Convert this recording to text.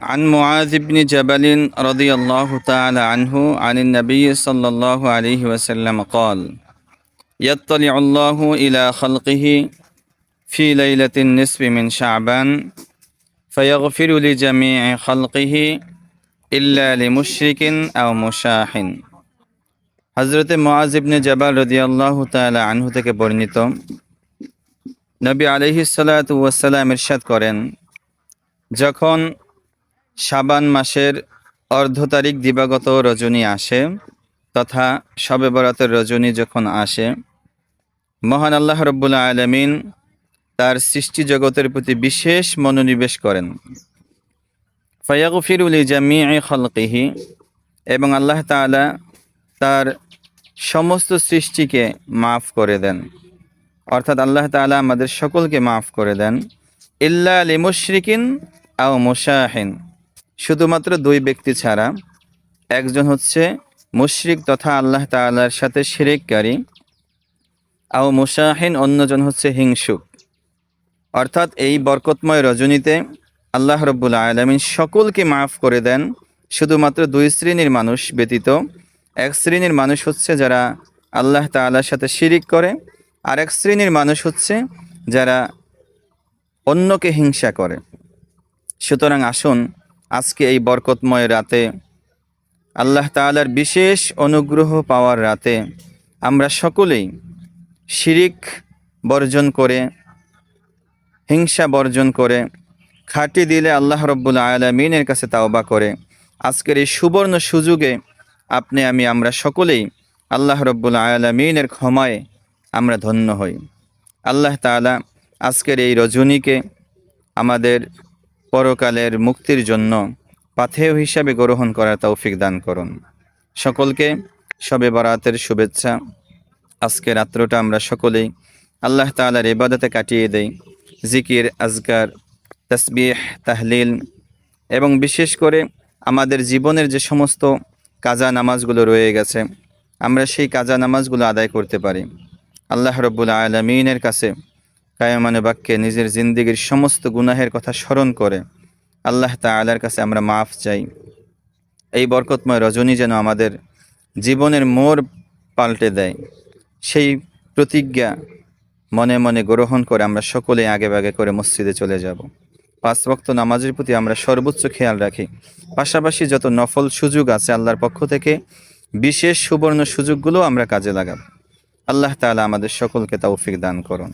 عن معاذ بن جبل رضي الله تعالى عنه عن النبي صلى الله عليه وسلم قال يطلع الله إلى خلقه في ليلة النصف من شعبان فيغفر لجميع خلقه إلا لمشرك أو مشاح হযরতে মুআয ইবনে জাবাল রাদিয়াল্লাহু তাআলা আনহু থেকে বর্ণিত, নবী আলাইহিস সালাতু ওয়াস সালাম ইরশাদ করেন, যখন শাবান মাসের অর্ধ তারিখ দিবাগত রজনী আসে তথা শবে বরাতের রজনী যখন আসে, মহান আল্লাহ রাব্বুল আলামিন তার সৃষ্টি জগতের প্রতি বিশেষ মনোনিবেশ করেন। ফায়াগফিরু লিজামিই খালকিহি, এবং আল্লাহ তাআলা তার সমস্ত সৃষ্টিকে মাফ করে দেন, অর্থাৎ আল্লাহ তাআলা আমাদের সকলকে মাফ করে দেন। ইল্লা লিমুশরিকিন আও মুশাহিন, শুধুমাত্র দুই ব্যক্তি ছাড়া, একজন হচ্ছে মুশরিক তথা আল্লাহ তাআলার সাথে শিরককারী, আও মুশাহিন অন্যজন হচ্ছে হিংসুক। অর্থাৎ এই বরকতময় রজনীতে আল্লাহ রাব্বুল আলামিন সকলকে মাফ করে দেন, শুধুমাত্র দুই শ্রেণীর মানুষ ব্যতীত। এক শ্রেণীর মানুষ হচ্ছে যারা আল্লাহ তাআলার সাথে শিরিক করে, আর এক শ্রেণীর মানুষ হচ্ছে যারা অন্যকে হিংসা করে। সুতরাং আসুন আজকে এই বরকতময় রাতে, আল্লাহ তাআলার বিশেষ অনুগ্রহ পাওয়ার রাতে, আমরা সকলেই শিরিক বর্জন করে, হিংসা বর্জন করে, খাঁটি দিলে আল্লাহ রাব্বুল আলামিনের কাছে তাওবা করে, আজকের এই সুবর্ণ সুযোগে আমরা সকলেই আল্লাহ রাব্বুল আলামিনের ক্ষমায় আমরা ধন্য হই। আল্লাহ তাআলা আজকের এই রজনীকে আমাদের পরকালের মুক্তির জন্য পাথেয় হিসাবে গ্রহণ করার তৌফিক দান করুন। সকলকে শবে বরাতের শুভেচ্ছা। আজকে রাত্রটা আমরা সকলেই আল্লাহ তাআলার ইবাদতে কাটিয়ে দেই, জিকির, আজকার, তাসবিহ, তাহলিল এবং বিশেষ করে আমাদের জীবনের যে সমস্ত কাজা নামাজগুলো রয়ে গেছে, আমরা সেই কাজা নামাজগুলো আদায় করতে পারি। আল্লাহ রাব্বুল আলামিনের কাছে কায়মানে বাক্যে নিজের জিন্দেগীর সমস্ত গুনাহের কথা স্মরণ করে আল্লাহ তাআলার কাছে আমরা মাফ চাই। এই বরকতময় রজনী যেন আমাদের জীবনের মোড় পাল্টে দেয়, সেই প্রতিজ্ঞা মনে মনে গ্রহণ করে আমরা সকলে আগে ভাগে করে মসজিদে চলে যাব। 5 ওয়াক্ত নামাজের প্রতি আমরা সর্বোচ্চ খেয়াল রাখি, পাশাপাশি যত নফল সুযোগ আছে আল্লাহর পক্ষ থেকে বিশেষ সুবর্ণ সুযোগগুলো আমরা কাজে লাগাব। আল্লাহ তাআলা আমাদের সকলকে তৌফিক দান করুন।